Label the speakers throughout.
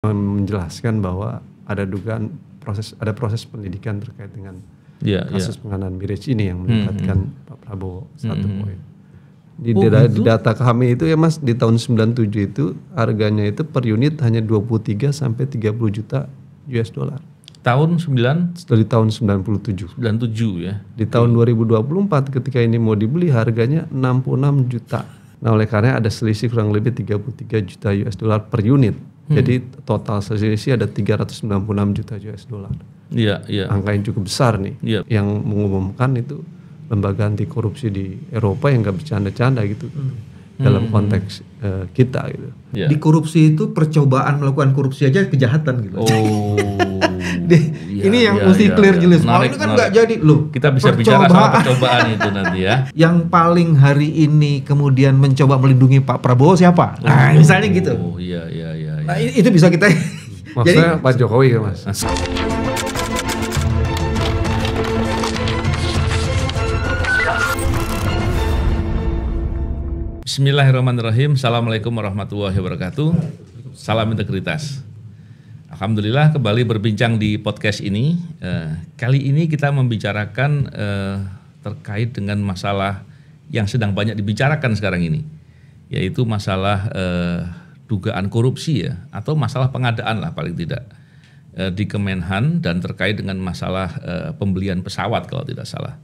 Speaker 1: menjelaskan bahwa ada dugaan ada proses pendidikan terkait dengan kasus pengadaan mirage ini yang melibatkan Pak Prabowo. Satu poin. Di data kami itu ya Mas, di tahun 97 itu harganya itu per unit hanya 23 sampai 30 juta US dollar. Dari tahun 97
Speaker 2: ya.
Speaker 1: Di tahun 2024 ketika ini mau dibeli harganya 66 juta. Nah, oleh karena ada selisih kurang lebih 33 juta US dollar per unit. Jadi total selisih ada 396 juta US dollar.
Speaker 2: Iya.
Speaker 1: Angka yang cukup besar nih. Yang mengumumkan itu lembaga anti korupsi di Eropa yang nggak bercanda-canda gitu. Dalam konteks kita gitu.
Speaker 3: Di korupsi itu percobaan melakukan korupsi aja kejahatan gitu. Ini yang mesti clear jelas. Ini kan nggak jadi loh.
Speaker 2: Kita bisa bicara soal percobaan itu nanti ya.
Speaker 3: Yang paling hari ini kemudian mencoba melindungi Pak Prabowo siapa? Nah, misalnya gitu.
Speaker 2: Iya.
Speaker 3: Nah, itu bisa kita.
Speaker 1: Maksudnya Pak Jokowi ya Mas.
Speaker 2: Bismillahirrahmanirrahim. Assalamualaikum warahmatullahi wabarakatuh. Salam integritas. Alhamdulillah kembali berbincang di podcast ini. Kali ini kita membicarakan terkait dengan masalah yang sedang banyak dibicarakan sekarang ini, yaitu masalah dugaan korupsi ya, atau masalah pengadaan lah paling tidak di Kemenhan, dan terkait dengan masalah pembelian pesawat kalau tidak salah.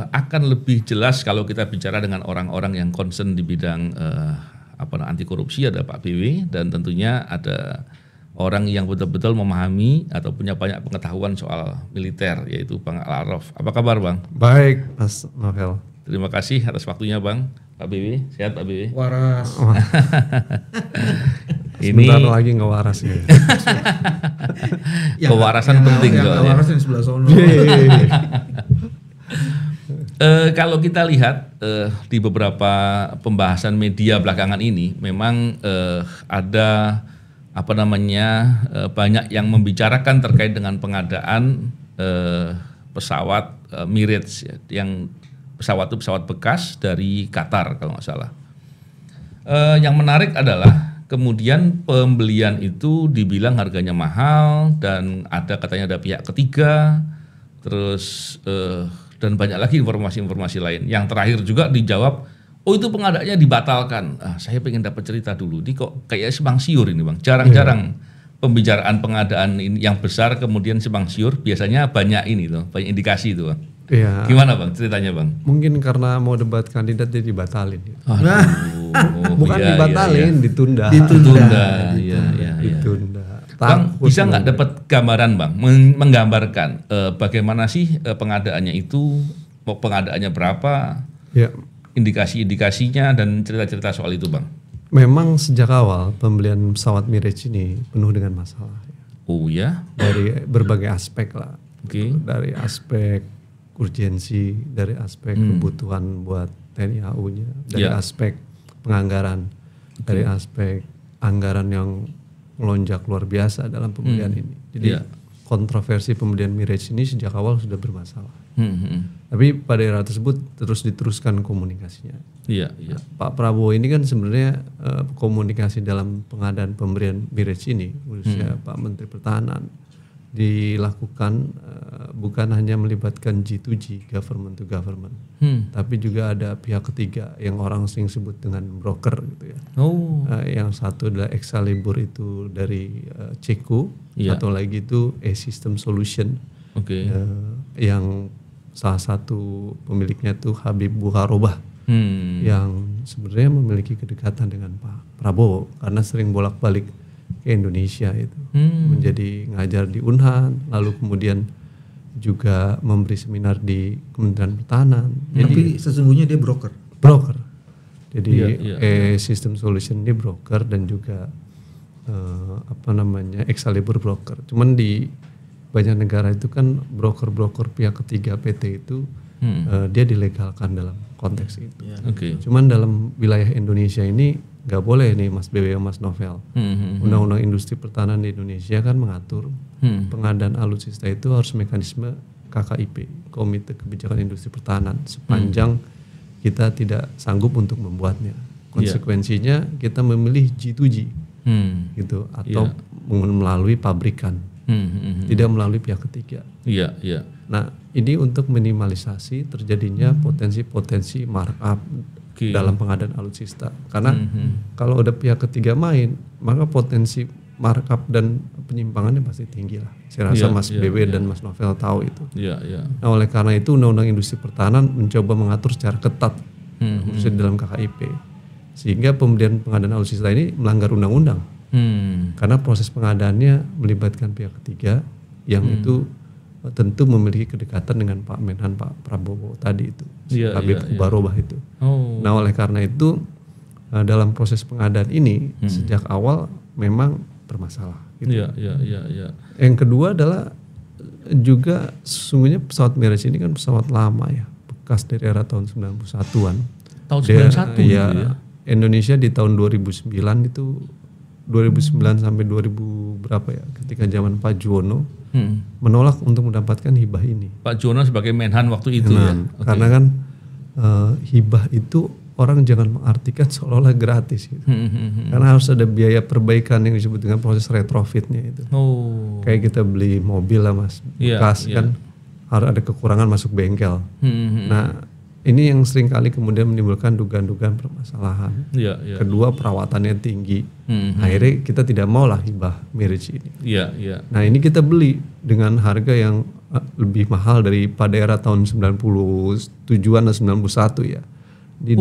Speaker 2: Akan lebih jelas kalau kita bicara dengan orang-orang yang concern di bidang anti korupsi. Ada Pak BW dan tentunya ada orang yang betul-betul memahami atau punya banyak pengetahuan soal militer, yaitu Bang Al-Araf. Apa kabar Bang?
Speaker 1: Baik Mas Novel.
Speaker 2: Terima kasih atas waktunya Bang. Pak BW, sehat Pak BW?
Speaker 3: Waras.
Speaker 1: Sebentar lagi nggak waras ya.
Speaker 2: Kewarasan penting
Speaker 3: soalnya. Waras yang sebelah sono.
Speaker 2: Kalau kita lihat di beberapa pembahasan media belakangan ini, memang ada banyak yang membicarakan terkait dengan pengadaan pesawat Mirage ya, yang pesawat itu pesawat bekas dari Qatar kalau nggak salah. Yang menarik adalah kemudian pembelian itu dibilang harganya mahal dan katanya ada pihak ketiga, terus dan banyak lagi informasi-informasi lain. Yang terakhir juga dijawab, itu pengadaannya dibatalkan. Saya pengen dapat cerita dulu. Ini kok kayak simpang siur ini Bang. Jarang-jarang pembicaraan pengadaan ini yang besar kemudian simpang siur. Biasanya banyak banyak indikasi itu Bang.
Speaker 1: Iya.
Speaker 2: Gimana Bang ceritanya Bang?
Speaker 1: Mungkin karena mau debat kandidat jadi dibatalin.
Speaker 3: Bukan dibatalin,
Speaker 1: ditunda.
Speaker 2: Iya.
Speaker 1: Ditunda.
Speaker 2: Bang, bisa nggak dapat gambaran Bang, menggambarkan bagaimana sih pengadaannya itu, pengadaannya berapa, indikasi-indikasinya dan cerita-cerita soal itu Bang?
Speaker 1: Memang sejak awal pembelian pesawat Mirage ini penuh dengan masalah.
Speaker 2: Oh ya?
Speaker 1: Dari berbagai aspek lah.
Speaker 2: Oke.
Speaker 1: Dari aspek urgensi, dari aspek kebutuhan buat TNI AU-nya, dari aspek penganggaran, dari aspek anggaran yang melonjak luar biasa dalam pembelian ini. Jadi kontroversi pembelian Mirage ini sejak awal sudah bermasalah. Tapi pada era tersebut terus diteruskan komunikasinya. Pak Prabowo ini kan sebenarnya komunikasi dalam pengadaan pemberian Mirage ini, khususnya Pak Menteri Pertahanan, dilakukan bukan hanya melibatkan G2G, government to government, tapi juga ada pihak ketiga yang orang sering sebut dengan broker gitu ya. Yang satu adalah Excalibur itu dari Ceko, atau lagi itu A-System Solution, yang salah satu pemiliknya tuh Habib Bukharobah, yang sebenarnya memiliki kedekatan dengan Pak Prabowo karena sering bolak-balik ke Indonesia itu, menjadi ngajar di Unhan, lalu kemudian juga memberi seminar di Kementerian Pertahanan.
Speaker 3: Tapi sesungguhnya dia broker.
Speaker 1: Jadi System Solution dia broker dan juga Excalibur broker. Cuman di banyak negara itu kan broker-broker pihak ketiga PT itu dia dilegalkan dalam konteks itu. Cuman dalam wilayah Indonesia ini nggak boleh nih Mas BW, Mas Novel. Undang-undang Industri Pertahanan di Indonesia kan mengatur pengadaan alutsista itu harus mekanisme KKIP, Komite Kebijakan Industri Pertahanan, sepanjang kita tidak sanggup untuk membuatnya. Konsekuensinya kita memilih G2G, gitu, atau melalui pabrikan, tidak melalui pihak ketiga.
Speaker 2: Iya, iya.
Speaker 1: Nah, ini untuk minimalisasi terjadinya potensi-potensi markup dalam pengadaan alutsista. Karena kalau ada pihak ketiga main, maka potensi markup dan penyimpangannya pasti tinggi lah. Saya rasa Mas BW dan Mas Novel tahu itu.
Speaker 2: Iya, iya.
Speaker 1: Nah, oleh karena itu Undang-Undang Industri Pertahanan mencoba mengatur secara ketat khususnya dalam KKIP. Sehingga pembelian pengadaan alutsista ini melanggar undang-undang. Karena proses pengadaannya melibatkan pihak ketiga yang itu tentu memiliki kedekatan dengan Pak Menhan, Pak Prabowo tadi itu, Habib Ubarobah itu. Nah, oleh karena itu dalam proses pengadaan ini sejak awal memang bermasalah. Gitu. Yang kedua adalah juga sesungguhnya pesawat Mirage ini kan pesawat lama ya, bekas dari era tahun 91-an.
Speaker 2: Tahun 91
Speaker 1: ya. Indonesia di tahun 2009 itu 2009 sampai 2000 berapa ya, ketika zaman Pak Juwono menolak untuk mendapatkan hibah ini.
Speaker 2: Pak Juwono sebagai Menhan waktu itu ya.
Speaker 1: Karena kan hibah itu orang jangan mengartikan seolah-olah gratis gitu. Karena harus ada biaya perbaikan yang disebut dengan proses retrofitnya itu. Kayak kita beli mobil lah Mas, bekas kan harus ada kekurangan masuk bengkel. Nah, ini yang sering kali kemudian menimbulkan dugaan-dugaan permasalahan. Kedua, perawatannya tinggi. Akhirnya kita tidak mau lah hibah Mirage ini. Nah, ini kita beli dengan harga yang lebih mahal daripada era tahun 97-an atau 91 ya. Di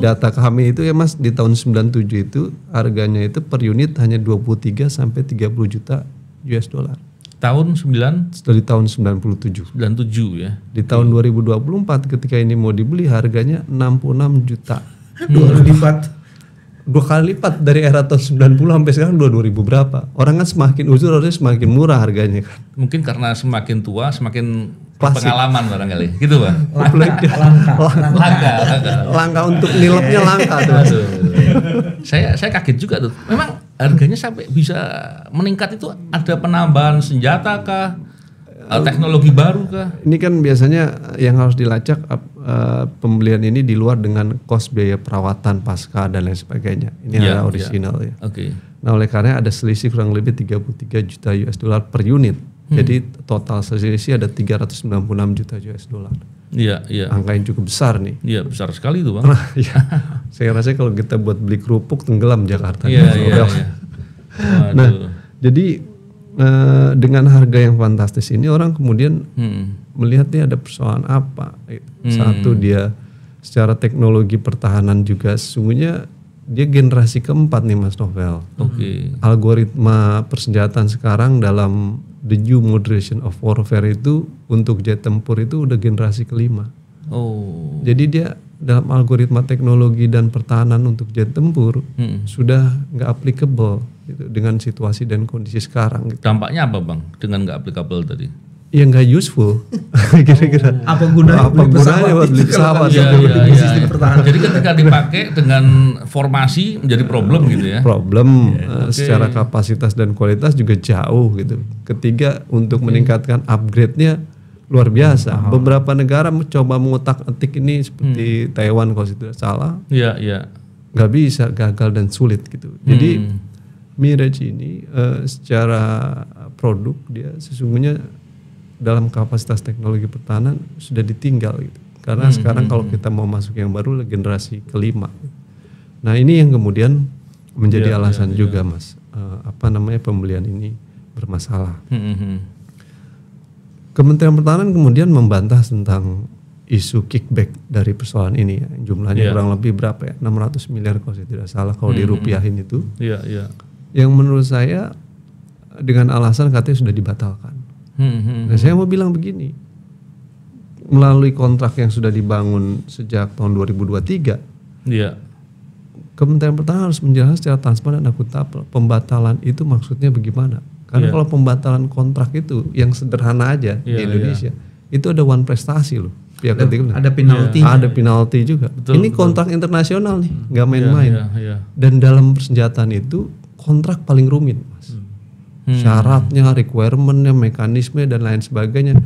Speaker 1: data kami itu ya Mas, di tahun 97 itu harganya itu per unit hanya 23 sampai 30 juta US dollar.
Speaker 2: Tahun 9?
Speaker 1: Dari tahun 97.
Speaker 2: 97 ya.
Speaker 1: Di tahun 2024 ketika ini mau dibeli harganya 66 juta. Dua kali lipat dari era tahun 90 sampai sekarang 2000 berapa. Orang kan semakin uzur harusnya semakin murah harganya kan.
Speaker 2: Mungkin karena semakin tua semakin
Speaker 1: Klasik.
Speaker 2: pengalaman barangkali. Gitu Pak.
Speaker 1: Langka untuk nilepnya langka tuh.
Speaker 2: Saya kaget juga tuh. Memang harganya sampai bisa meningkat itu ada penambahan senjata kah? Teknologi baru kah?
Speaker 1: Ini kan biasanya yang harus dilacak pembelian ini di luar dengan kos biaya perawatan pasca dan lain sebagainya. Ini adalah original ya. Nah, oleh karena ada selisih kurang lebih 33 juta US dollar per unit. Jadi total selisih ada 396 juta US dollar. Angka yang cukup besar nih.
Speaker 2: Iya, besar sekali itu Bang.
Speaker 1: Saya rasa kalau kita buat beli kerupuk tenggelam Jakarta. Nah, jadi dengan harga yang fantastis ini orang kemudian melihatnya ada persoalan apa. Satu, dia secara teknologi pertahanan juga sesungguhnya dia generasi keempat nih Mas Novel. Algoritma persenjataan sekarang dalam the new moderation of warfare itu untuk jet tempur itu udah generasi kelima. Jadi dia dalam algoritma teknologi dan pertahanan untuk jet tempur sudah nggak applicable gitu, dengan situasi dan kondisi sekarang. Gitu.
Speaker 2: Dampaknya apa Bang dengan nggak applicable tadi?
Speaker 1: Ya nggak useful. Kira-kira.
Speaker 3: Apa gunanya buat
Speaker 1: beli pesawat?
Speaker 3: Sistem pertahanan.
Speaker 2: Jadi ketika dipakai dengan formasi menjadi problem gitu ya?
Speaker 1: Problem secara kapasitas dan kualitas juga jauh gitu. Ketiga, untuk meningkatkan upgrade-nya luar biasa. Beberapa negara mencoba mengotak-atik ini seperti Taiwan kalau tidak salah. Nggak bisa, gagal dan sulit gitu. Jadi Mirage ini secara produk dia sesungguhnya dalam kapasitas teknologi pertahanan sudah ditinggal gitu. Karena sekarang kalau kita mau masuk yang baru generasi kelima. Nah, ini yang kemudian menjadi alasan juga Mas, pembelian ini bermasalah. Kementerian Pertahanan kemudian membantah tentang isu kickback dari persoalan ini ya. Jumlahnya kurang lebih berapa ya? 600 miliar kalau saya tidak salah kalau dirupiahin itu. Yang menurut saya dengan alasan katanya sudah dibatalkan. Nah, saya mau bilang begini, melalui kontrak yang sudah dibangun sejak tahun 2023, Kementerian Pertahanan harus menjelaskan secara transparan dan akuntabel pembatalan itu maksudnya bagaimana. Karena kalau pembatalan kontrak itu yang sederhana aja di Indonesia, itu ada one prestasi loh.
Speaker 3: Ada penalti.
Speaker 1: Ada penalti juga. Ini kontrak internasional nih, nggak main-main. Dan dalam persenjataan itu kontrak paling rumit, Mas. Syaratnya, requirementnya, mekanisme dan lain sebagainya,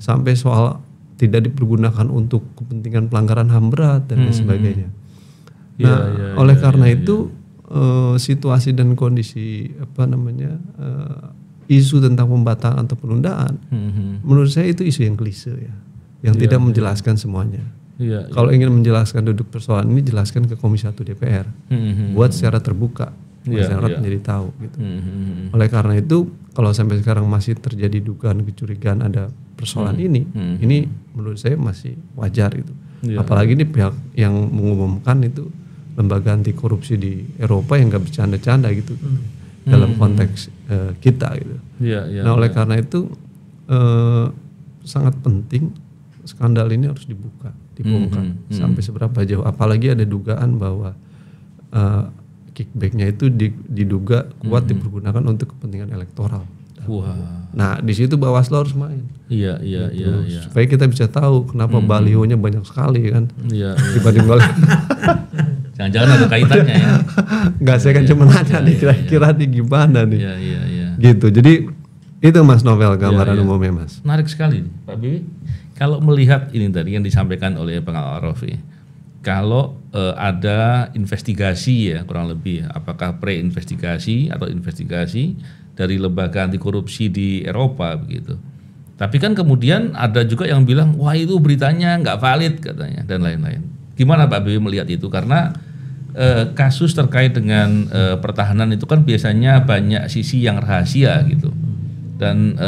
Speaker 1: sampai soal tidak dipergunakan untuk kepentingan pelanggaran HAM berat dan lain sebagainya. Nah, oleh karena itu situasi dan kondisi isu tentang pembatalan atau penundaan, menurut saya itu isu yang klise ya, yang tidak menjelaskan semuanya. Kalau ingin menjelaskan duduk persoalan ini, jelaskan ke Komisi 1 DPR, buat secara terbuka, masyarakat menjadi tahu gitu. Oleh karena itu, kalau sampai sekarang masih terjadi dugaan kecurigaan ada persoalan ini menurut saya masih wajar gitu. Apalagi ini pihak yang mengumumkan itu lembaga anti korupsi di Eropa yang nggak bercanda-canda gitu dalam konteks kita gitu. Nah oleh karena itu sangat penting skandal ini harus dibongkar sampai seberapa jauh. Apalagi ada dugaan bahwa kickbacknya itu diduga kuat dipergunakan untuk kepentingan elektoral. Nah di situ Bawaslu harus main. Supaya kita bisa tahu kenapa balihonya banyak sekali kan. Dibanding baliho.
Speaker 2: Jangan-jangan ada kaitannya ya.
Speaker 1: Enggak, saya kan cuma nanya nih kira-kira nih gimana nih. Gitu. Jadi itu Mas Novel gambaran umumnya Mas.
Speaker 2: Menarik sekali Pak Bibi. Kalau melihat ini tadi yang disampaikan oleh Bang Al-Arafi, kalau ada investigasi ya kurang lebih, apakah pre-investigasi atau investigasi dari lembaga anti korupsi di Eropa begitu. Tapi kan kemudian ada juga yang bilang wah itu beritanya nggak valid katanya dan lain-lain. Gimana Pak Bibi melihat itu? Karena kasus terkait dengan pertahanan itu kan biasanya banyak sisi yang rahasia gitu. Dan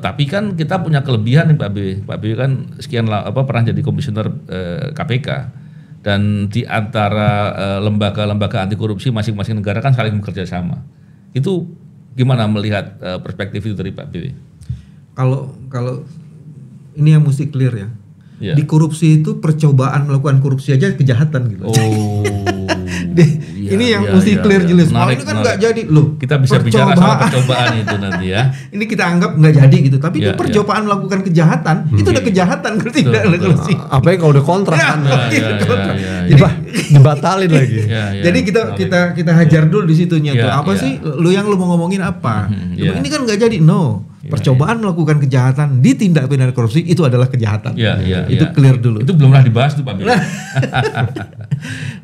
Speaker 2: tapi kan kita punya kelebihan nih Pak Bibi. Pak Bibi kan pernah jadi komisioner KPK. Dan di antara lembaga-lembaga anti korupsi masing-masing negara kan saling bekerja sama. Itu gimana melihat perspektif itu dari Pak Bibi?
Speaker 3: Kalau ini yang mesti clear ya. Di korupsi itu percobaan melakukan korupsi aja kejahatan gitu. Ini yang mesti clear jelas. Ini kan nggak jadi loh.
Speaker 2: Kita bisa bicara soal percobaan itu nanti ya.
Speaker 3: Ini kita anggap nggak jadi gitu. Tapi itu percobaan melakukan kejahatan itu udah kejahatan berarti tidak ada korupsi.
Speaker 1: Apalagi kalau udah kontrak kan. Jadi dibatalin lagi.
Speaker 3: Jadi kita hajar dulu di situnya tuh. Apa sih lu mau ngomongin apa? Ini kan nggak jadi. No. Percobaan melakukan kejahatan di tindak pidana korupsi itu adalah kejahatan. Itu clear dulu.
Speaker 2: Itu belum pernah dibahas tuh Pak Bibi.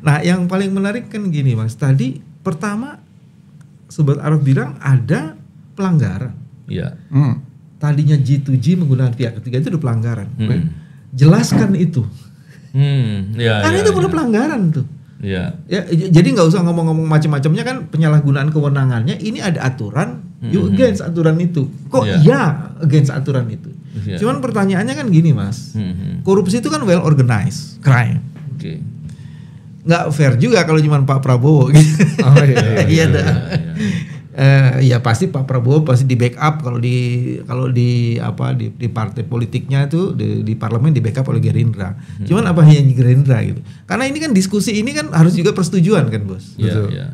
Speaker 3: Nah, yang paling menarik kan gini Mas. Tadi pertama Sobat Araf bilang ada pelanggaran. Tadinya G2G menggunakan pihak ketiga itu udah pelanggaran. Jelaskan itu. Karena itu udah pelanggaran tuh. Jadi nggak usah ngomong-ngomong macam-macamnya kan penyalahgunaan kewenangannya. Ini ada aturan, you against aturan itu. Kok against aturan itu? Cuman pertanyaannya kan gini Mas, korupsi itu kan well organized crime. Nggak fair juga kalau cuma Pak Prabowo. Ya pasti Pak Prabowo pasti di backup kalau di partai politiknya itu di parlemen di backup oleh Gerindra. Cuman apa hanya Gerindra gitu. Karena ini kan diskusi ini kan harus juga persetujuan kan Bos.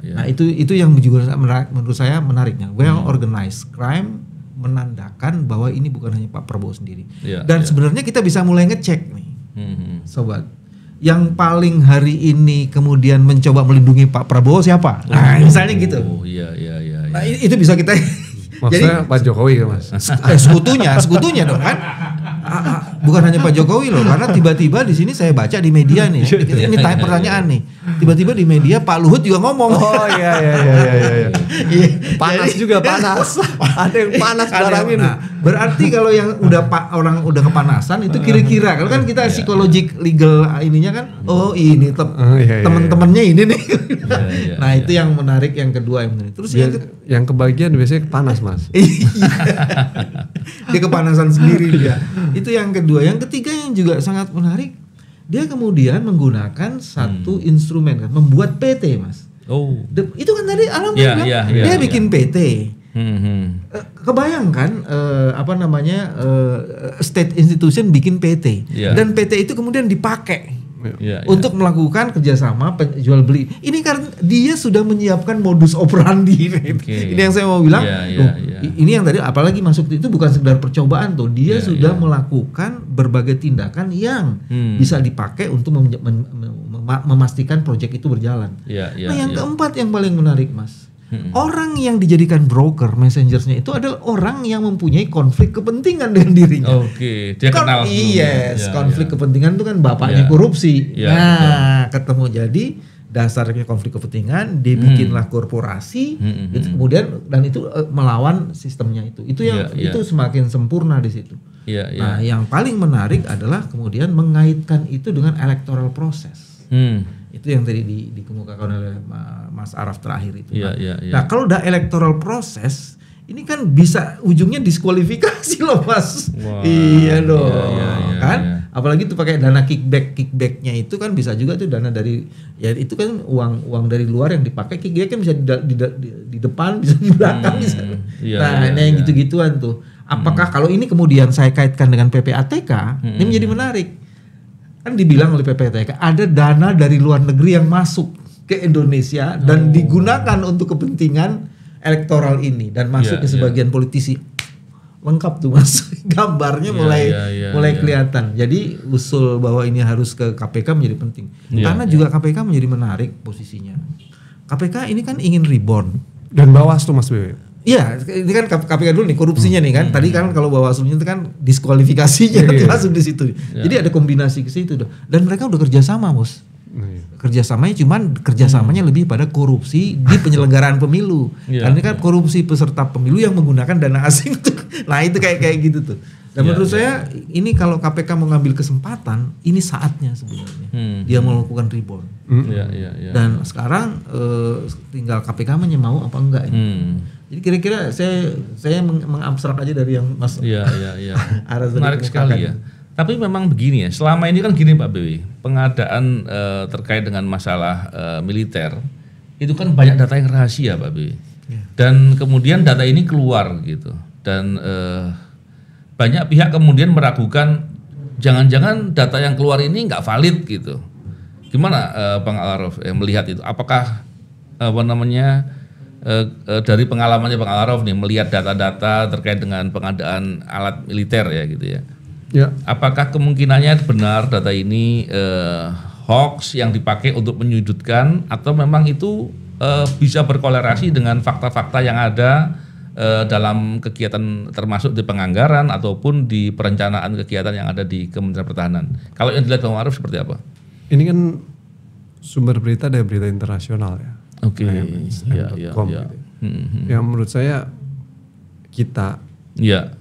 Speaker 3: Nah itu yang juga menurut saya menariknya. Well organized crime menandakan bahwa ini bukan hanya Pak Prabowo sendiri. Dan sebenarnya kita bisa mulai ngecek nih, Sobat. Yang paling hari ini kemudian mencoba melindungi Pak Prabowo siapa? Nah misalnya gitu. Nah itu bisa kita.
Speaker 1: Maksudnya Pak Jokowi kan Mas?
Speaker 3: Sekutunya dong kan. Bukan hanya Pak Jokowi loh, karena tiba-tiba di sini saya baca di media nih. Ini tanya pertanyaan nih. Tiba-tiba di media Pak Luhut juga ngomong.
Speaker 1: Oh iya. Panas juga panas. Ada yang panas sekarang ini.
Speaker 3: Nah, berarti kalau yang orang udah kepanasan itu kira-kira kalau kan kita psikologik legal ininya kan, oh ini teman-temannya ini nih. Nah itu yang menarik yang kedua yang menarik. Terus
Speaker 1: yang kebagian biasanya panas Mas.
Speaker 3: Dia kepanasan sendiri dia. Itu yang kedua. Yang ketiga yang juga sangat menarik, dia kemudian menggunakan satu instrumen kan, membuat PT Mas. Itu kan tadi Alam bilang dia bikin PT. Kebayangkan state institution bikin PT dan PT itu kemudian dipakai untuk melakukan kerjasama jual beli. Ini karena dia sudah menyiapkan modus operandi. Ini yang saya mau bilang. Ini yang tadi apalagi masuk itu bukan sekedar percobaan tuh. Dia sudah melakukan berbagai tindakan yang bisa dipakai untuk memastikan proyek itu berjalan. Nah yang keempat yang paling menarik Mas. Orang yang dijadikan broker, messengersnya itu adalah orang yang mempunyai konflik kepentingan dengan dirinya.
Speaker 2: Dia kenal.
Speaker 3: Konflik kepentingan itu kan bapaknya korupsi. Ketemu jadi dasarnya konflik kepentingan, dibikinlah korporasi, itu kemudian dan itu melawan sistemnya itu yang itu semakin sempurna di situ. Nah, yang paling menarik adalah kemudian mengaitkan itu dengan electoral process. Itu yang tadi dikemukakan oleh Mas Araf terakhir itu. Nah, kalau udah electoral process, ini kan bisa ujungnya diskualifikasi loh Mas. Iya dong, kan? Apalagi tuh pakai dana kickbacknya itu kan bisa juga tuh dana dari ya itu kan uang dari luar yang dipakai, kickback kan bisa di depan, bisa di belakang, bisa. Yang gitu-gituan tuh. Apakah kalau ini kemudian saya kaitkan dengan PPATK, ini menjadi menarik. Kan dibilang oleh PPATK ada dana dari luar negeri yang masuk ke Indonesia dan digunakan untuk kepentingan elektoral ini dan masuk ke sebagian politisi. Lengkap tuh Mas, gambarnya mulai kelihatan. Jadi usul bahwa ini harus ke KPK menjadi penting. Karena juga KPK menjadi menarik posisinya. KPK ini kan ingin reborn.
Speaker 1: Dan Bawaslu Mas BW.
Speaker 3: Iya, ini kan KPK dulu nih korupsinya nih kan. Tadi kan kalau Bawaslunya itu kan diskualifikasinya masuk di situ. Jadi ada kombinasi ke situ. Dan mereka udah kerjasama Bos. Kerjasamanya kerjasamanya lebih pada korupsi di penyelenggaraan pemilu. Karena ini kan korupsi peserta pemilu yang menggunakan dana asing tuh. Nah itu kayak gitu tuh. Dan menurut saya ini kalau KPK mau ngambil kesempatan, ini saatnya sebenarnya dia mau melakukan reborn. Dan sekarang tinggal KPK mau apa enggak ini. Jadi kira-kira saya mengabstrak aja dari yang Mas.
Speaker 2: Menarik sekali ya. Tapi memang begini ya, selama ini kan gini Pak BW, pengadaan terkait dengan masalah militer, itu kan banyak data yang rahasia Pak BW. Dan kemudian data ini keluar gitu. Dan banyak pihak kemudian meragukan, jangan-jangan data yang keluar ini nggak valid gitu. Gimana Bang Al-Araf melihat itu? Apakah dari pengalamannya Bang Al-Araf nih, melihat data-data terkait dengan pengadaan alat militer ya gitu ya. Apakah kemungkinannya benar data ini hoax yang dipakai untuk menyudutkan atau memang itu bisa berkolerasi dengan fakta-fakta yang ada dalam kegiatan termasuk di penganggaran ataupun di perencanaan kegiatan yang ada di Kementerian Pertahanan. Kalau yang dilihat Bang Arif seperti apa?
Speaker 1: Ini kan sumber berita dari berita internasional ya.
Speaker 2: Oke.
Speaker 1: Yang menurut saya kita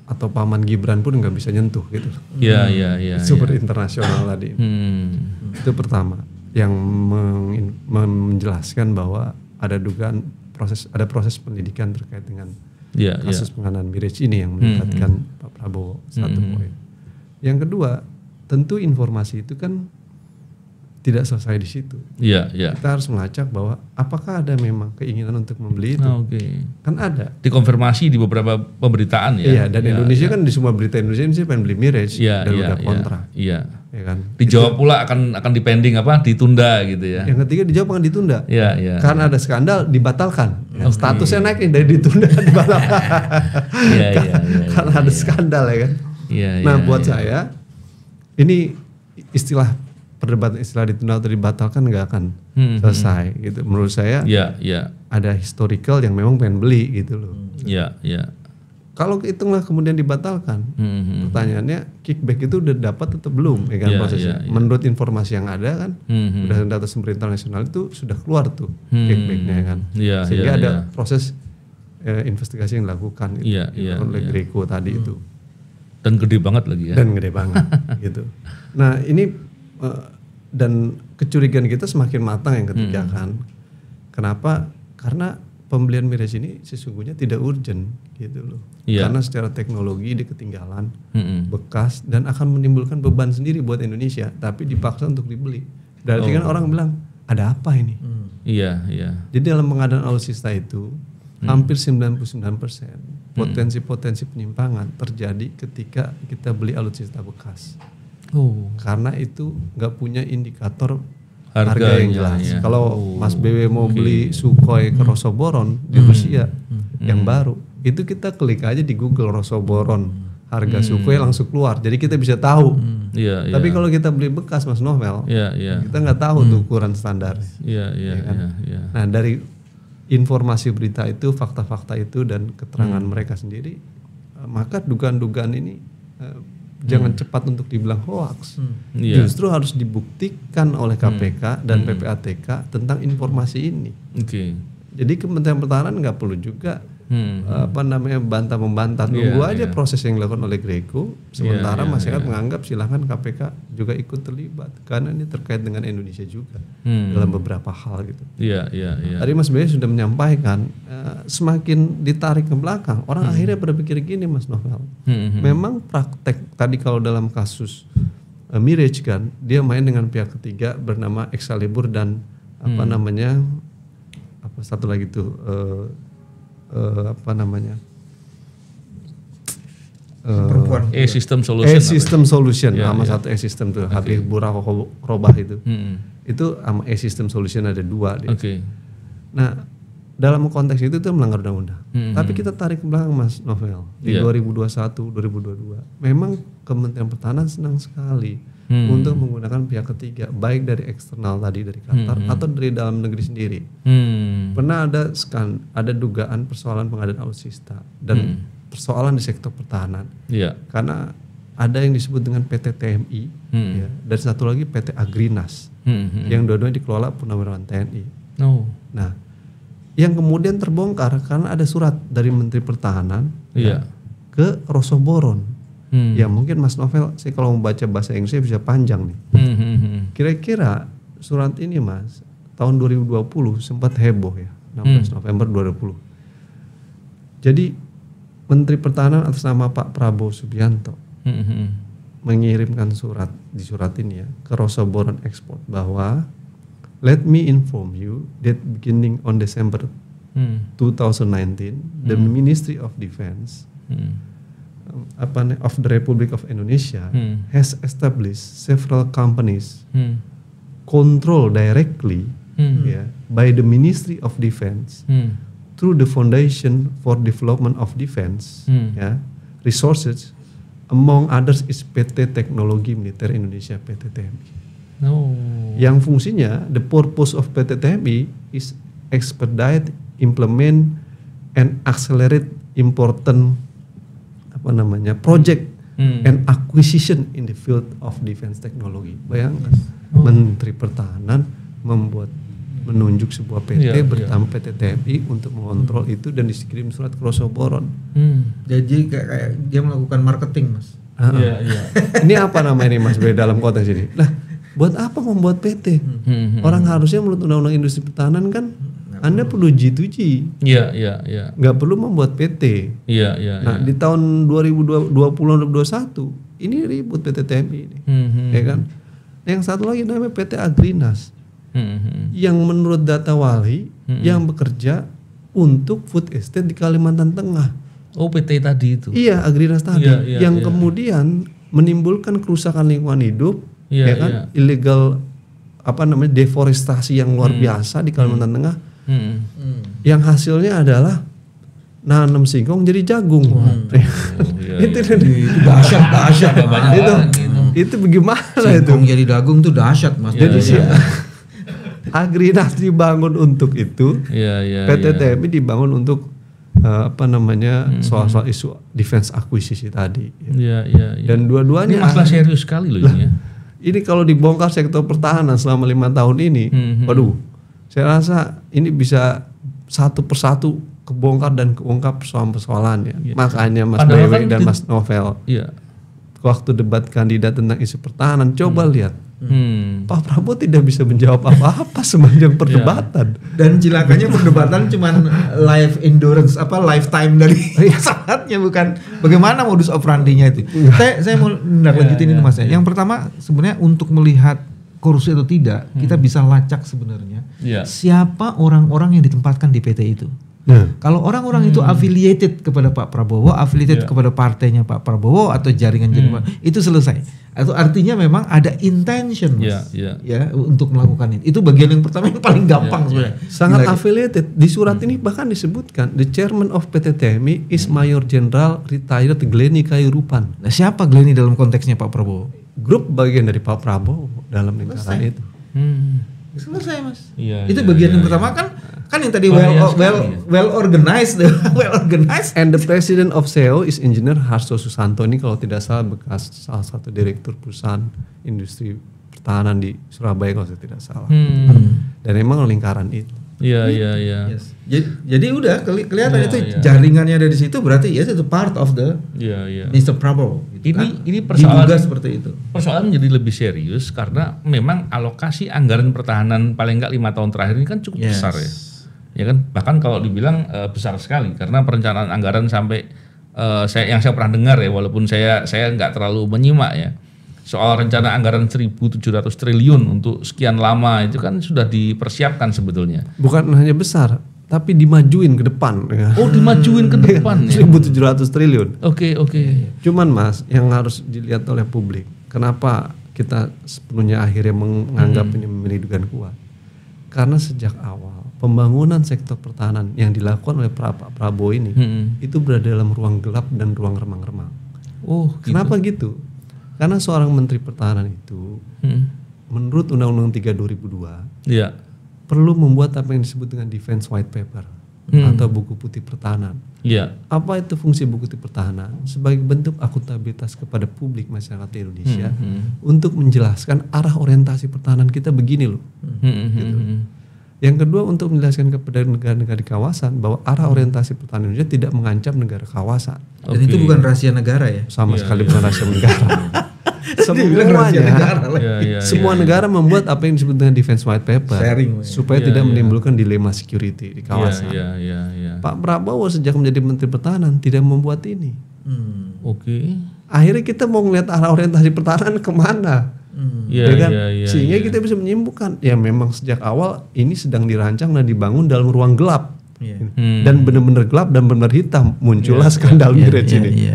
Speaker 1: atau Paman Gibran pun nggak bisa nyentuh gitu. Sumber internasional tadi. Itu pertama yang menjelaskan bahwa ada dugaan proses pendidikan terkait dengan kasus pengadaan Mirage ini yang melibatkan Pak Prabowo satu poin. Yang kedua, tentu informasi itu kan tidak selesai di situ. Kita harus melacak bahwa apakah ada memang keinginan untuk membeli itu. Kan ada.
Speaker 2: Dikonfirmasi di beberapa pemberitaan ya.
Speaker 1: Dan Indonesia kan di semua berita Indonesia ini pengen beli Mirage dan udah kontrak. Ya kan.
Speaker 2: Dijawab pula akan dipending ditunda gitu ya.
Speaker 1: Yang ketiga dijawab akan ditunda. Karena ada skandal dibatalkan. Statusnya naik dari ditunda dibatalkan. Karena ada skandal ya kan. Nah buat saya ini istilah perdebatan istilah ditunda atau dibatalkan nggak akan selesai gitu. Menurut saya ada historical yang memang pengen beli gitu loh. Kalau hitunglah kemudian dibatalkan, pertanyaannya kickback itu udah dapat atau belum ya kan prosesnya. Menurut informasi yang ada kan, berdasarkan data sumber internasional itu sudah keluar tuh kickbacknya kan. Sehingga ada proses investigasi yang dilakukan oleh Greco tadi itu.
Speaker 2: Dan gede banget lagi ya.
Speaker 1: Dan gede banget gitu. Nah ini dan kecurigaan kita semakin matang yang ketiga kan. Kenapa? Karena pembelian Mirage ini sesungguhnya tidak urgent gitu loh. Karena secara teknologi dia ketinggalan, bekas dan akan menimbulkan beban sendiri buat Indonesia. Tapi dipaksa untuk dibeli. Berarti kan orang bilang ada apa ini? Jadi dalam pengadaan alutsista itu hampir 99% potensi-potensi penyimpangan terjadi ketika kita beli alutsista bekas. Karena itu nggak punya indikator harga yang jelas. Kalau Mas BW mau beli Sukhoi ke Rosoboron di Rusia yang baru, itu kita klik aja di Google Rosoboron harga Sukhoi langsung keluar. Jadi kita bisa tahu. Tapi kalau kita beli bekas Mas Novel, kita nggak tahu tuh ukuran standar. Nah dari informasi berita itu, fakta-fakta itu dan keterangan mereka sendiri, maka dugaan-dugaan ini jangan cepat untuk dibilang hoax. Justru harus dibuktikan oleh KPK dan PPATK tentang informasi ini. Jadi Kementerian Pertahanan nggak perlu juga bantah membantah, tunggu aja proses yang dilakukan oleh Greco. Sementara masyarakat menganggap silahkan KPK juga ikut terlibat karena ini terkait dengan Indonesia juga dalam beberapa hal gitu. Tadi Mas Bey sudah menyampaikan semakin ditarik ke belakang orang akhirnya berpikir gini Mas Novel. Memang praktek tadi kalau dalam kasus Mirage kan dia main dengan pihak ketiga bernama Excalibur dan satu lagi tuh
Speaker 3: perempuan
Speaker 2: E-System Solution
Speaker 1: sama satu E-System tuh Habib Robah itu sama E-System Solution ada dua nah dalam konteks itu melanggar undang-undang tapi kita tarik ke belakang Mas Novel di 2021 2022 memang Kementerian Pertahanan senang sekali untuk menggunakan pihak ketiga baik dari eksternal tadi dari Qatar atau dari dalam negeri sendiri. Pernah ada dugaan persoalan pengadaan alutsista dan persoalan di sektor pertahanan. Karena ada yang disebut dengan PT TMI dan satu lagi PT Agrinas yang dua-duanya dikelola Purnawirawan TNI. Nah, yang kemudian terbongkar karena ada surat dari Menteri Pertahanan ke Rosoboron. Ya mungkin Mas Novel, saya kalau membaca bahasa Inggrisnya bisa panjang nih. Kira-kira surat ini Mas, tahun 2020 sempat heboh ya, 16 November 2020. Jadi Menteri Pertahanan atas nama Pak Prabowo Subianto mengirimkan surat di surat ini ya ke Rosoboron Export bahwa let me inform you that beginning on December 2019 the Ministry of Defense of the Republic of Indonesia has established several companies controlled directly by the Ministry of Defense through the Foundation for Development of Defense Resources, among others is PT Teknologi Militer Indonesia PT TMI. Yang fungsinya the purpose of PT TMI is expedite, implement and accelerate important project and acquisition in the field of defense technology. Bayangkan Menteri Pertahanan menunjuk sebuah PT bernama PT TMI untuk mengontrol itu dan dikirim surat ke Rosoboron.
Speaker 3: Jadi kayak dia melakukan marketing Mas.
Speaker 1: Ini apa nama ini Mas Bey dalam konteks ini? Nah, buat apa membuat PT? Orang harusnya menurut Undang-Undang Industri Pertahanan kan Anda perlu G2G. Nggak perlu membuat PT. Nah, di tahun 2020-2021 ini ribut PT TMI ini. Ya kan? Yang satu lagi namanya PT Agrinas. Yang menurut data Wali yang bekerja untuk food estate di Kalimantan Tengah.
Speaker 2: PT tadi itu.
Speaker 1: Iya, Agrinas tadi yang kemudian menimbulkan kerusakan lingkungan hidup, illegal deforestasi yang luar biasa di Kalimantan Tengah. Yang hasilnya adalah nanam singkong jadi jagung. Itu
Speaker 3: dahsyat
Speaker 1: itu bagaimana
Speaker 3: singkong itu? Jadi jagung tuh dahsyat Mas.
Speaker 1: Jadi Agrinas dibangun untuk itu. PT TMI dibangun untuk soal-soal isu defense akuisisi tadi. Dan dua-duanya
Speaker 2: ini masalah serius sekali loh ini ya.
Speaker 1: Ini kalau dibongkar sektor pertahanan selama 5 tahun ini, waduh, saya rasa ini bisa satu persatu kebongkar dan keungkap persoalan-persoalannya. Makanya Mas Dewi dan Mas Novel, waktu debat kandidat tentang isu pertahanan, coba lihat. Pak Prabowo tidak bisa menjawab apa-apa sepanjang perdebatan.
Speaker 3: Dan cilakanya perdebatan cuman lifetime dari saatnya, bukan bagaimana modus operandinya itu. Saya mau lanjutin ini Mas. Yang pertama sebenarnya untuk melihat korupsi atau tidak, kita bisa lacak sebenarnya siapa orang-orang yang ditempatkan di PT itu. Kalau orang-orang itu affiliated kepada Pak Prabowo, affiliated kepada partainya Pak Prabowo atau jaringan-jaringan itu selesai. Atau artinya memang ada intention untuk melakukan itu. Itu bagian yang pertama yang paling gampang sebenarnya.
Speaker 1: Sangat affiliated. Di surat ini bahkan disebutkan the chairman of PT TMI is Mayor Jenderal retired Glenny Kairupan.
Speaker 3: Nah, siapa Glenny dalam konteksnya Pak Prabowo?
Speaker 1: Grup bagian dari Pak Prabowo dalam lingkaran itu.
Speaker 3: Selesai Mas. Itu bagian yang pertama kan. Kan yang tadi well organized, well organized.
Speaker 1: And the president of CEO is Engineer Harso Susanto, ini kalau tidak salah bekas salah satu direktur perusahaan industri pertahanan di Surabaya kalau saya tidak salah. Dan emang lingkaran itu.
Speaker 2: Iya.
Speaker 3: Yes. Jadi udah kelihatan itu jaringannya dari situ, berarti itu part of the Mr. Prabowo. Gitu
Speaker 2: ini persoalan
Speaker 3: diduga seperti itu.
Speaker 2: Persoalan menjadi lebih serius karena memang alokasi anggaran pertahanan paling enggak 5 tahun terakhir ini kan cukup besar ya. Ya kan, bahkan kalau dibilang besar sekali karena perencanaan anggaran sampai yang saya pernah dengar ya, walaupun saya nggak terlalu menyimak ya. Soal rencana anggaran 1.700 triliun untuk sekian lama itu kan sudah dipersiapkan sebetulnya.
Speaker 1: Bukan hanya besar, tapi dimajuin ke depan.
Speaker 2: Oh, dimajuin ke depan ya.
Speaker 1: 1.700 triliun.
Speaker 2: Oke.
Speaker 1: Cuman Mas, yang harus dilihat oleh publik, kenapa kita sepenuhnya akhirnya menganggap ini memiliki dugaan kuat? Karena sejak awal pembangunan sektor pertahanan yang dilakukan oleh Pak Prabowo ini itu berada dalam ruang gelap dan ruang remang-remang.
Speaker 2: Oh,
Speaker 1: kenapa gitu? Karena seorang menteri pertahanan itu menurut Undang-Undang 3 2002 perlu membuat apa yang disebut dengan Defense White Paper atau buku putih pertahanan. Apa itu fungsi buku putih pertahanan? Sebagai bentuk akuntabilitas kepada publik masyarakat Indonesia untuk menjelaskan arah orientasi pertahanan kita begini loh. Gitu. Yang kedua, untuk menjelaskan kepada negara-negara di kawasan bahwa arah orientasi pertahanan Indonesia tidak mengancam negara kawasan.
Speaker 3: Dan itu bukan rahasia negara ya?
Speaker 1: Sama sekali bukan rahasia negara. Semua negara membuat apa yang disebut dengan Defense White Paper supaya tidak menimbulkan dilema security di kawasan. Pak Prabowo sejak menjadi Menteri Pertahanan tidak membuat ini. Akhirnya kita mau ngeliat arah orientasi pertahanan kemana? Sehingga kita bisa menyimpulkan ya memang sejak awal ini sedang dirancang dan dibangun dalam ruang gelap. Dan benar-benar gelap dan benar hitam, muncullah skandal Mirage ini.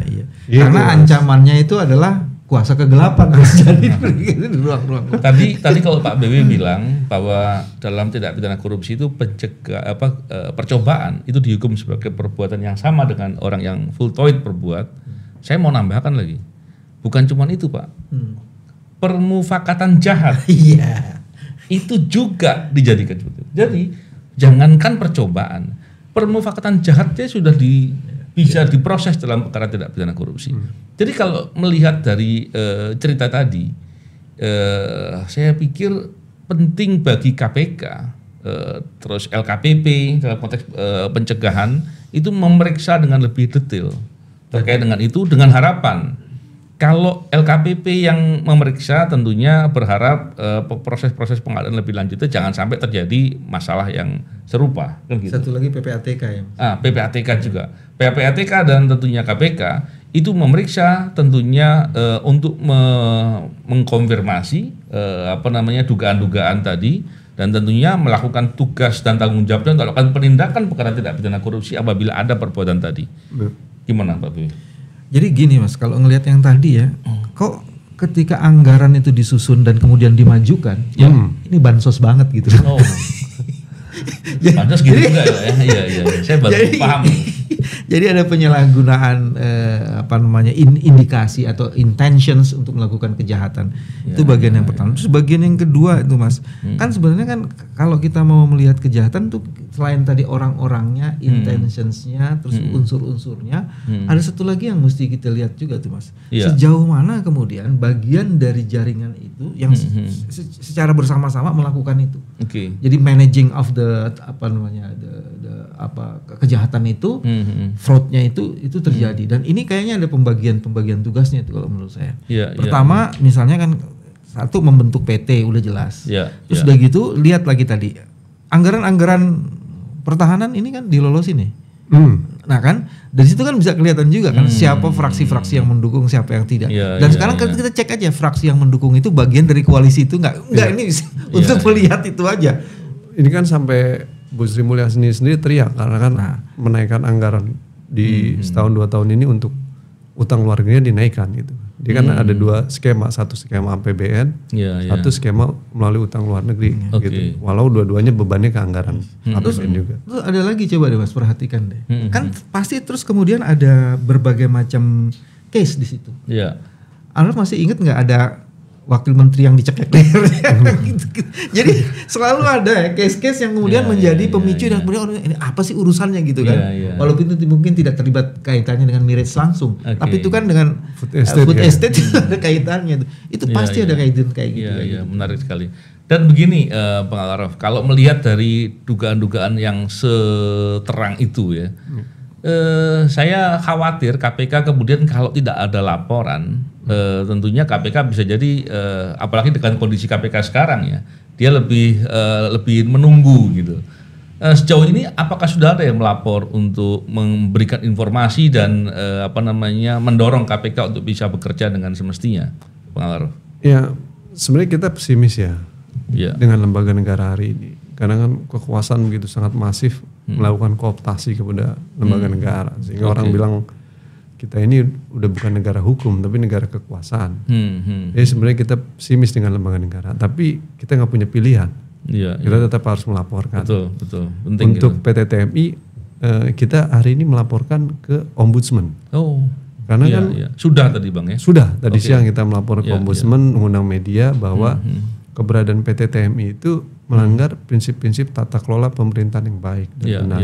Speaker 3: Karena ancamannya itu adalah kuasa kegelapan. Jadi di ruang-ruang.
Speaker 2: Tadi kalau Pak BW bilang bahwa dalam tindak pidana korupsi itu percobaan itu dihukum sebagai perbuatan yang sama dengan orang yang full toid berbuat. Saya mau nambahkan lagi, bukan cuma itu Pak. Permufakatan jahat itu juga dijadikan seperti itu. Jadi jangankan percobaan, permufakatan jahatnya sudah bisa diproses dalam perkara tindak pidana korupsi. Jadi kalau melihat dari cerita tadi, saya pikir penting bagi KPK, terus LKPP dalam konteks pencegahan itu memeriksa dengan lebih detail terkait dengan itu, dengan harapan kalau LKPP yang memeriksa tentunya berharap proses-proses pengadilan lebih lanjutnya jangan sampai terjadi masalah yang serupa. Kan gitu.
Speaker 3: Satu lagi PPATK ya.
Speaker 2: PPATK juga. PPATK dan tentunya KPK itu memeriksa tentunya untuk mengkonfirmasi dugaan-dugaan tadi dan tentunya melakukan tugas dan tanggung jawabnya untuk melakukan penindakan perkara tindak pidana korupsi apabila ada perbuatan tadi. Gimana Pak Bwi?
Speaker 3: Jadi gini Mas, kalau ngelihat yang tadi ya, kok ketika anggaran itu disusun dan kemudian dimajukan, ini bansos banget gitu.
Speaker 2: Bansos gitu juga ya. Iya. Saya baru paham.
Speaker 3: Jadi ada penyalahgunaan indikasi atau intentions untuk melakukan kejahatan. Itu bagian yang pertama. Terus bagian yang kedua itu Mas, kan sebenarnya kan kalau kita mau melihat kejahatan tuh selain tadi orang-orangnya, intentionsnya, terus unsur-unsurnya, ada satu lagi yang mesti kita lihat juga tuh Mas. Sejauh mana kemudian bagian dari jaringan itu yang secara bersama-sama melakukan itu. Jadi managing of the kejahatan itu, fraudnya itu terjadi. Dan ini kayaknya ada pembagian tugasnya itu kalau menurut saya. Pertama misalnya kan satu membentuk PT udah jelas. Terus udah gitu lihat lagi tadi anggaran pertahanan ini kan dilolosin nih. Nah kan dari situ kan bisa kelihatan juga kan siapa fraksi-fraksi yang mendukung, siapa yang tidak. Dan sekarang kita cek aja fraksi yang mendukung itu bagian dari koalisi itu enggak ini untuk melihat itu aja.
Speaker 1: Ini kan sampai Bu Sri Mulyani sendiri teriak karena kan menaikkan anggaran di setahun 2 tahun ini untuk utang luar negeri dinaikkan gitu. Dia kan ada 2 skema, satu skema APBN, satu skema melalui utang luar negeri gitu. Walau dua-duanya bebannya ke anggaran APBN juga.
Speaker 3: Terus ada lagi coba deh Mas perhatikan deh. Kan pasti terus kemudian ada berbagai macam case di situ. Anda masih ingat nggak ada wakil menteri yang dicekek lehernya gitu. Jadi selalu ada case-case yang kemudian menjadi pemicu dan kemudian orang ini apa sih urusannya gitu kan. Walaupun itu mungkin tidak terlibat kaitannya dengan mirage langsung, tapi itu kan dengan food estate itu ada kaitannya. Itu pasti ada kaitan kayak gitu.
Speaker 2: Iya, menarik sekali. Dan begini Bang Al-Araf, kalau melihat dari dugaan-dugaan yang seterang itu ya, saya khawatir KPK kemudian kalau tidak ada laporan, tentunya KPK bisa jadi, apalagi dengan kondisi KPK sekarang ya, dia lebih menunggu gitu. Sejauh ini apakah sudah ada yang melapor untuk memberikan informasi dan mendorong KPK untuk bisa bekerja dengan semestinya, Bang Al-Araf?
Speaker 1: Ya, sebenarnya kita pesimis ya dengan lembaga negara hari ini. Karena kan kekuasaan begitu sangat masif melakukan kooptasi kepada lembaga negara, sehingga orang bilang kita ini udah bukan negara hukum tapi negara kekuasaan. Jadi sebenarnya kita pesimis dengan lembaga negara, tapi kita nggak punya pilihan. Kita tetap harus melaporkan.
Speaker 2: Betul. Penting
Speaker 1: untuk PT TMI kita hari ini melaporkan ke Ombudsman. Karena
Speaker 2: sudah tadi Bang ya.
Speaker 1: Sudah tadi siang kita melapor ke Ombudsman, mengundang media bahwa keberadaan PT TMI itu melanggar prinsip-prinsip tata kelola pemerintahan yang baik dan benar.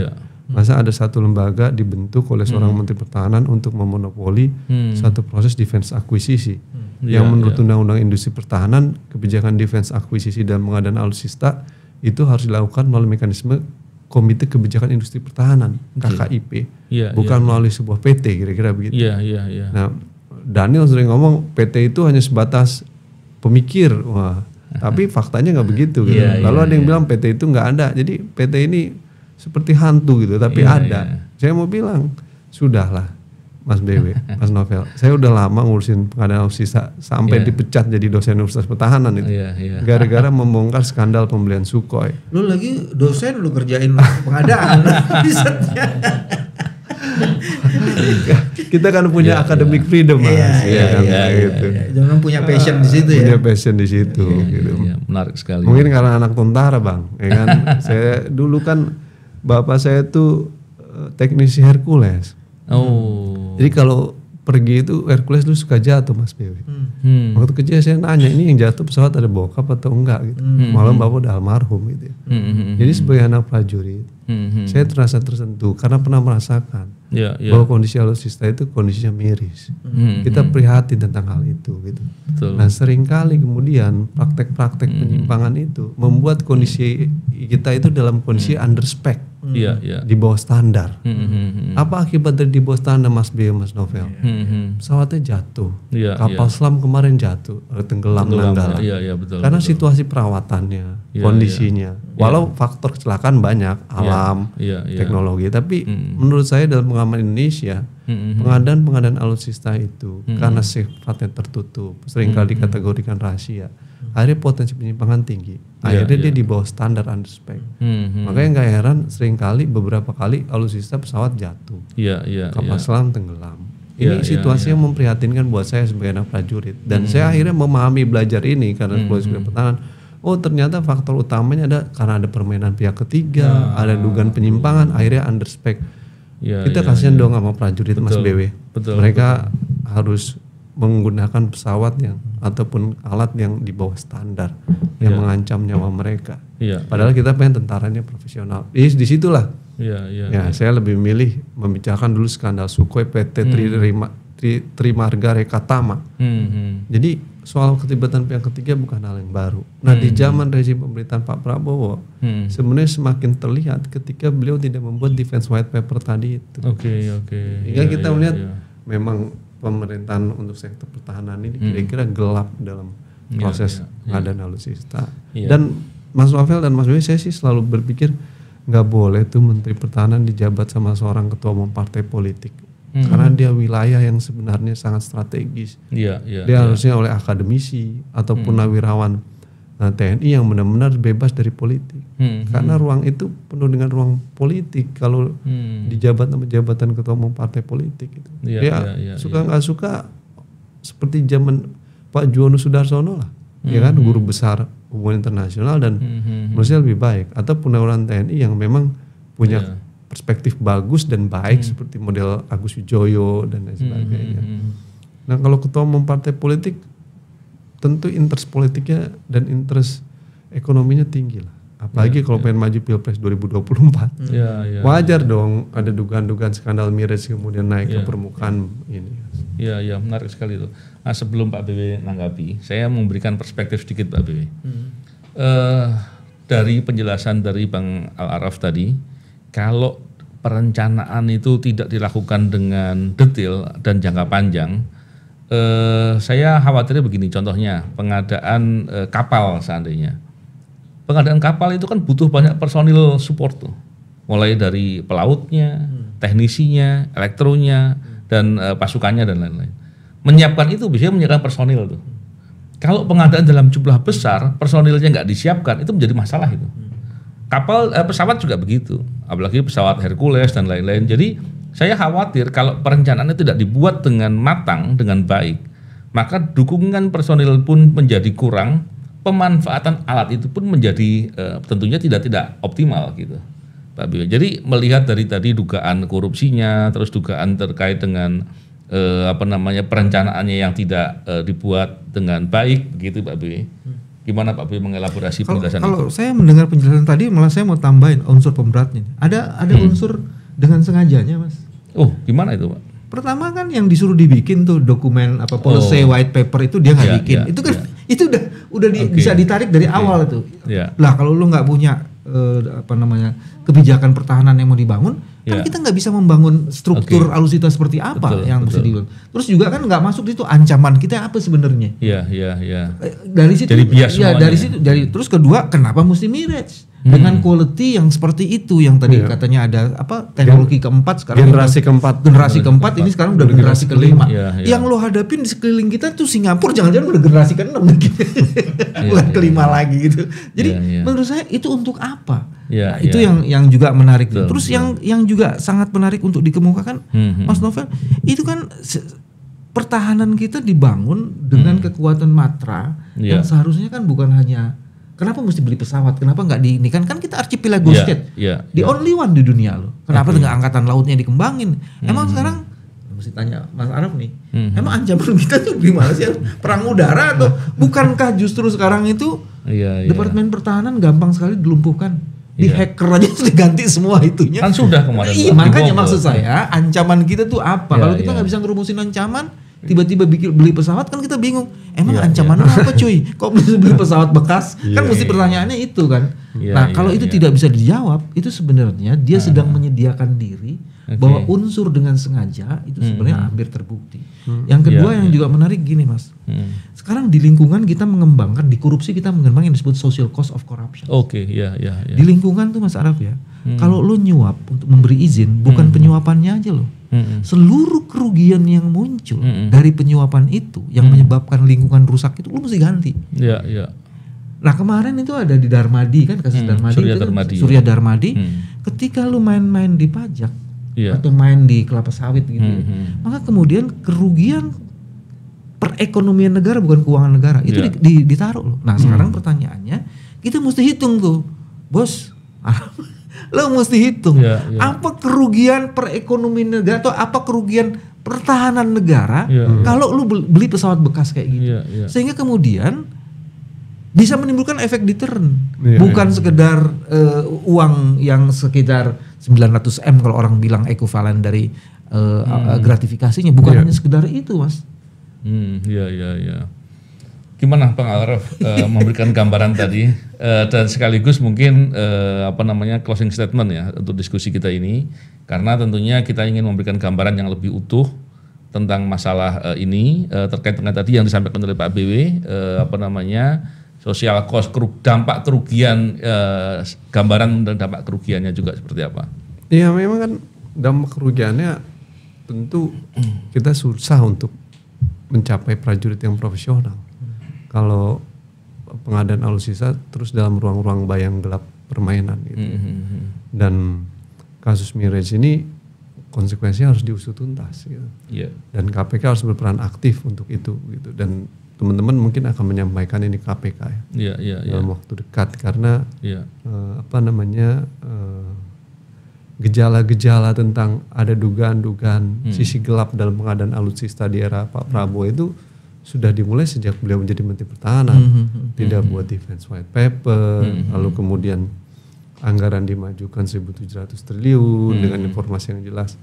Speaker 1: Masa ada satu lembaga dibentuk oleh seorang Menteri Pertahanan untuk memonopoli satu proses defense akuisisi yang menurut Undang-Undang Industri Pertahanan, kebijakan defense akuisisi dan pengadaan alutsista itu harus dilakukan melalui mekanisme Komite Kebijakan Industri Pertahanan (KKIP), bukan melalui sebuah PT, kira-kira begitu. Nah, Daniel sering ngomong PT itu hanya sebatas pemikir, tapi faktanya nggak begitu gitu. Lalu ada yang bilang PT itu nggak ada, jadi PT ini seperti hantu gitu, tapi ada. Saya mau bilang, sudahlah Mas BW, Mas Novel, saya udah lama ngurusin pengadaan alutsista sampai dipecat jadi dosen Universitas Pertahanan itu, gara-gara membongkar skandal pembelian Sukhoi.
Speaker 3: Lu lagi dosen, lu kerjain pengadaan,
Speaker 1: kita kan punya academic freedom, Mas. Gitu.
Speaker 3: Jangan punya passion di situ
Speaker 1: punya passion di situ. Gitu.
Speaker 2: Menarik sekali.
Speaker 1: Mungkin karena anak tentara, Bang. Ya kan? Saya dulu kan bapak saya tuh teknisi Hercules. Jadi kalau pergi itu Hercules tuh suka jatuh, Mas Bewi. Waktu kecil saya nanya, ini yang jatuh pesawat ada bokap atau enggak gitu. Malam bapak udah almarhum gitu. Jadi sebagai anak prajurit, saya terasa tersentuh karena pernah merasakan bahwa kondisi alutsista itu kondisinya miris. Kita prihatin tentang hal itu gitu. Nah, seringkali kemudian praktek-praktek penyimpangan itu membuat kondisi kita itu dalam kondisi underspec, di bawah standar. Apa akibat dari di bawah standar, Mas B, Mas Novel? Pesawatnya jatuh, kapal selam kemarin jatuh, tenggelam Nanggala. Karena situasi perawatannya, kondisinya. Walau faktor kecelakaan banyak, alam, teknologi, tapi menurut saya dalam pengalaman Indonesia, pengadaan alutsista itu karena sifatnya tertutup, seringkali dikategorikan rahasia, akhirnya potensi penyimpangan tinggi. Akhirnya dia di bawah standar underspec. Makanya nggak heran seringkali beberapa kali alutsista pesawat jatuh, kapal selam tenggelam. Ini situasi yang memprihatinkan buat saya sebagai anak prajurit. Dan saya akhirnya memahami belajar ini karena sekolah pertahanan. Oh, ternyata faktor utamanya ada karena ada permainan pihak ketiga, ada dugaan penyimpangan, akhirnya underspec. Kita kasihan dong sama prajurit, Mas BW. Mereka harus menggunakan pesawat yang ataupun alat yang di bawah standar yang mengancam nyawa mereka. Padahal kita pengen tentaranya profesional. Disitulah. Saya lebih milih membicarakan dulu skandal Sukhoi PT Trimarga Rekatama. Jadi soal keterlibatan pihak ketiga bukan hal yang baru. Nah, di zaman rezim pemerintahan Pak Prabowo, sebenarnya semakin terlihat ketika beliau tidak membuat defense white paper tadi itu. Hingga kita melihat memang pemerintahan untuk sektor pertahanan ini kira-kira gelap dalam proses pengadaan alutsista. Dan Mas Novel dan Mas Dewi, saya sih selalu berpikir nggak boleh tuh Menteri Pertahanan dijabat sama seorang ketua umum partai politik. Karena dia wilayah yang sebenarnya sangat strategis. Dia harusnya oleh akademisi atau purnawirawan TNI yang benar-benar bebas dari politik. Karena ruang itu penuh dengan ruang politik kalau dijabat sama jabatan ketua umum partai politik itu. Suka nggak suka seperti zaman Pak Juwono Sudarsono lah, ya kan, guru besar hubungan internasional dan menurut lebih baik, atau purnawirawan TNI yang memang punya perspektif bagus dan baik seperti model Agus Wijoyo dan lain sebagainya. Nah, kalau ketua umum partai politik tentu interest politiknya dan interest ekonominya tinggi lah. Apalagi kalau pengen maju Pilpres 2024. Wajar dong ada dugaan-dugaan skandal miras kemudian naik ke permukaan ini.
Speaker 2: Iya, menarik sekali itu. Nah, sebelum Pak BW nanggapi, saya memberikan perspektif sedikit Pak BW. Dari penjelasan dari Bang Al-Araf tadi, kalau perencanaan itu tidak dilakukan dengan detail dan jangka panjang, saya khawatirnya begini, contohnya pengadaan kapal seandainya. Pengadaan kapal itu kan butuh banyak personil support tuh, mulai dari pelautnya, teknisinya, elektronya, dan pasukannya dan lain-lain. Menyiapkan itu biasanya menyiapkan personil tuh. Kalau pengadaan dalam jumlah besar, personilnya nggak disiapkan, itu menjadi masalah itu. Kapal, pesawat juga begitu, apalagi pesawat Hercules dan lain-lain. Jadi saya khawatir kalau perencanaannya tidak dibuat dengan matang, dengan baik, maka dukungan personil pun menjadi kurang. Pemanfaatan alat itu pun menjadi tentunya tidak optimal gitu, Pak Biwa. Jadi melihat dari tadi dugaan korupsinya, terus dugaan terkait dengan perencanaannya yang tidak dibuat dengan baik, begitu Pak Biwa. Gimana Pak Biwa mengelaborasi penjelasan itu?
Speaker 3: Kalau saya mendengar penjelasan tadi, malah saya mau tambahin unsur pemberatnya. Ada unsur dengan sengajanya, Mas.
Speaker 2: Oh, gimana itu Pak?
Speaker 3: Pertama kan yang disuruh dibikin tuh dokumen policy white paper itu dia nggak bikin. Itu kan itu udah bisa ditarik dari awal itu. Lah kalau lu nggak punya kebijakan pertahanan yang mau dibangun, kan kita nggak bisa membangun struktur alutsista seperti apa yang mesti dibangun. Terus juga kan nggak masuk itu ancaman kita apa sebenarnya. Dari situ. Jadi bias semuanya. Dari situ. Terus kedua, kenapa mesti Mirage? Dengan quality yang seperti itu yang tadi katanya ada teknologi keempat sekarang generasi keempat ini sekarang udah generasi kelima. Yang lo hadapin di sekeliling kita tuh Singapura jangan-jangan udah generasi keenam bukan kelima lagi gitu. Jadi menurut saya itu untuk apa? Itu yang juga menarik. Terus yang juga sangat menarik untuk dikemukakan Mas Novel itu kan pertahanan kita dibangun dengan kekuatan matra yang seharusnya kan bukan hanya kenapa mesti beli pesawat? Kenapa nggak ini kan kita archipelago state, the only one di dunia loh. Kenapa dengan angkatan lautnya dikembangin? Emang sekarang mesti tanya Mas Araf nih, emang ancaman kita tuh gimana sih? Perang udara atau bukankah justru sekarang itu Departemen Pertahanan gampang sekali dilumpuhkan, di hacker aja diganti semua itunya.
Speaker 2: Kan sudah kemarin.
Speaker 3: Iya makanya maksud saya ancaman kita tuh apa? Kalau kita nggak bisa ngerumusin ancaman, tiba-tiba beli pesawat kan kita bingung. Emang ancaman apa cuy? Kok beli pesawat bekas? Kan mesti pertanyaannya itu kan. Kalau itu tidak bisa dijawab, itu sebenarnya dia sedang menyediakan diri bahwa unsur dengan sengaja itu sebenarnya hampir terbukti. Yang kedua yang juga menarik gini Mas. Sekarang di lingkungan kita mengembangkan, di korupsi kita mengembangkan yang disebut social cost of corruption. Di lingkungan tuh Mas Araf ya. Kalau lo nyuap untuk memberi izin, bukan penyuapannya aja loh. Seluruh kerugian yang muncul dari penyuapan itu yang menyebabkan lingkungan rusak itu lu mesti ganti. Nah kemarin itu ada di Darmadi kan kasus Surya Darmadi. Ketika lu main-main di pajak atau main di kelapa sawit gitu, maka kemudian kerugian perekonomian negara bukan keuangan negara itu ditaruh loh. Nah sekarang pertanyaannya kita mesti hitung tuh, bos. Lo mesti hitung apa kerugian perekonomian negara atau apa kerugian pertahanan negara kalau lu beli pesawat bekas kayak gitu. Sehingga kemudian bisa menimbulkan efek deterrent. Bukan sekedar uang yang sekitar 900 M kalau orang bilang ekuivalen dari gratifikasinya, bukan hanya sekedar itu Mas. Gimana Bang Al-Araf memberikan gambaran tadi dan sekaligus mungkin closing statement ya untuk diskusi kita ini, karena tentunya kita ingin memberikan gambaran yang lebih utuh tentang masalah ini terkait dengan tadi yang disampaikan oleh Pak BW social cost, dampak kerugian, gambaran dan dampak kerugiannya juga seperti apa?
Speaker 1: Iya memang kan dampak kerugiannya tentu kita susah untuk mencapai prajurit yang profesional. Kalau pengadaan alutsista terus dalam ruang-ruang bayang gelap permainan gitu. Dan kasus Mirage ini konsekuensinya harus diusut tuntas gitu. Dan KPK harus berperan aktif untuk itu gitu. Dan teman-teman mungkin akan menyampaikan ini KPK dalam waktu dekat karena gejala-gejala tentang ada dugaan-dugaan sisi gelap dalam pengadaan alutsista di era Pak Prabowo itu sudah dimulai sejak beliau menjadi Menteri Pertahanan. Tidak buat defense white paper, lalu kemudian anggaran dimajukan 1.700 triliun dengan informasi yang jelas.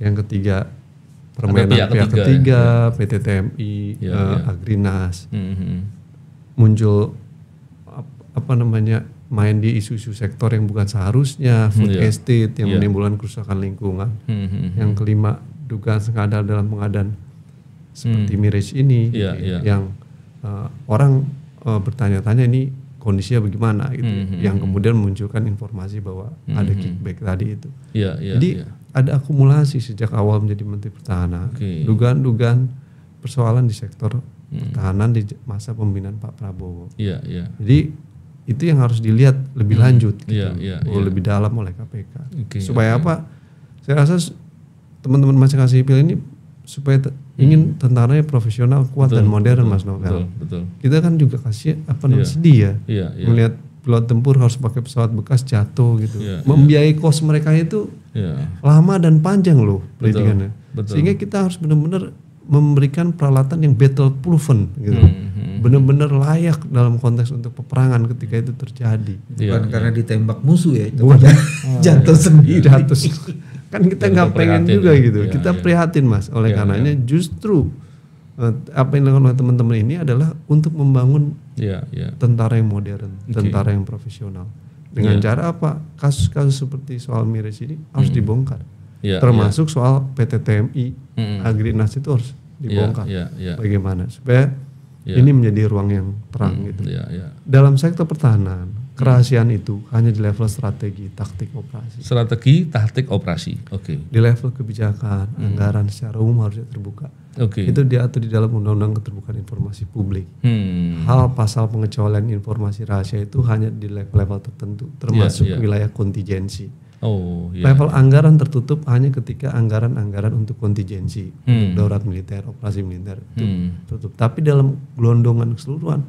Speaker 1: Yang ketiga, permainan pihak ketiga, PT TMI, Agrinas. Muncul main di isu-isu sektor yang bukan seharusnya, food estate yang menimbulkan kerusakan lingkungan. Yang kelima, dugaan skandal dalam pengadaan seperti Mirage ini, yang orang bertanya-tanya ini kondisinya bagaimana gitu, yang kemudian memunculkan informasi bahwa ada kickback tadi itu. Jadi ada akumulasi sejak awal menjadi Menteri Pertahanan, dugaan-dugaan persoalan di sektor pertahanan di masa pemimpinan Pak Prabowo. Jadi itu yang harus dilihat lebih lanjut, lebih dalam oleh KPK. Supaya apa? Saya rasa teman-teman masyarakat sipil ini supaya ingin tentaranya profesional, kuat dan modern, Mas Novel. Kita kan juga sedih ya, melihat pilot tempur harus pakai pesawat bekas jatuh gitu, membiayai kos mereka itu lama dan panjang loh pendidikannya. Sehingga kita harus benar-benar memberikan peralatan yang battle proven gitu, benar-benar layak dalam konteks untuk peperangan ketika itu terjadi.
Speaker 3: Bukan karena ditembak musuh ya, jatuh sendiri.
Speaker 1: Kan kita nggak pengen juga gitu. Kita prihatin, Mas. Oleh karenanya justru apa yang dilakukan oleh teman-teman ini adalah untuk membangun tentara yang modern, tentara yang profesional. Dengan cara apa? Kasus-kasus seperti soal Mirage ini harus dibongkar. Termasuk soal PT TMI, Agrinas itu harus dibongkar. Bagaimana supaya ini menjadi ruang yang terang gitu. Dalam sektor pertahanan, kerahasiaan itu hanya di level strategi, taktik, operasi.
Speaker 2: Strategi, taktik, operasi.
Speaker 1: Di level kebijakan, anggaran secara umum harusnya terbuka. Itu diatur di dalam Undang-Undang Keterbukaan Informasi Publik. Hal pasal pengecualian informasi rahasia itu hanya di level tertentu, termasuk wilayah kontingensi. Level anggaran tertutup hanya ketika anggaran-anggaran untuk kontingensi, darurat militer, operasi militer itu tertutup. Tapi dalam gelondongan keseluruhan,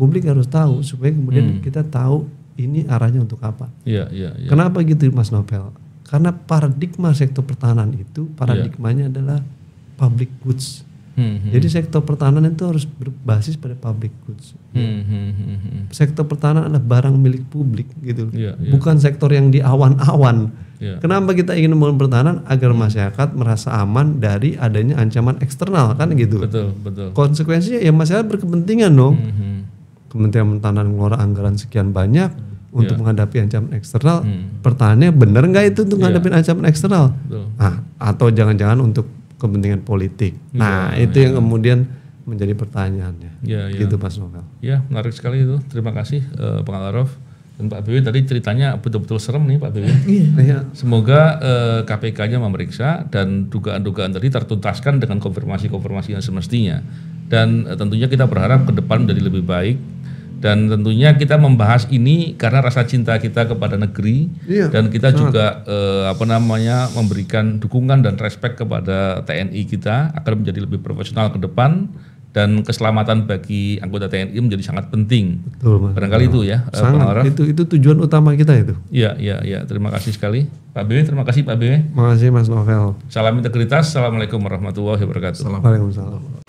Speaker 1: publik harus tahu supaya kemudian kita tahu ini arahnya untuk apa. Kenapa gitu, Mas Novel? Karena paradigma sektor pertahanan itu paradigmanya adalah public goods. Jadi sektor pertahanan itu harus berbasis pada public goods. Sektor pertahanan adalah barang milik publik gitu. Bukan sektor yang di awan-awan. Kenapa kita ingin membangun pertahanan? Agar masyarakat merasa aman dari adanya ancaman eksternal, kan gitu.
Speaker 2: Betul.
Speaker 1: Konsekuensinya ya masyarakat berkepentingan dong. Kementerian Pertahanan mengeluarkan anggaran sekian banyak untuk menghadapi ancaman eksternal. Pertahanannya benar nggak itu untuk menghadapi ancaman eksternal? Atau jangan-jangan untuk kepentingan politik. Itu yang kemudian menjadi pertanyaannya. Gitu, Mas Novel.
Speaker 2: Ya, menarik sekali itu. Terima kasih Pak Al-Araf dan Pak BW. Tadi ceritanya betul-betul serem nih Pak BW. Semoga KPK-nya memeriksa dan dugaan-dugaan tadi tertuntaskan dengan konfirmasi-konfirmasi yang semestinya. Dan tentunya kita berharap ke depan menjadi lebih baik. Dan tentunya kita membahas ini karena rasa cinta kita kepada negeri dan kita juga memberikan dukungan dan respek kepada TNI kita agar menjadi lebih profesional ke depan dan keselamatan bagi anggota TNI menjadi sangat penting.
Speaker 1: Betul, Mas.
Speaker 2: Barangkali itu ya.
Speaker 1: Sangat. Itu tujuan utama kita itu.
Speaker 2: Iya. Terima kasih sekali Pak BW. Terima kasih Pak BW.
Speaker 1: Terima kasih Mas Novel.
Speaker 2: Salam integritas. Assalamualaikum warahmatullahi wabarakatuh.
Speaker 1: Waalaikumsalam.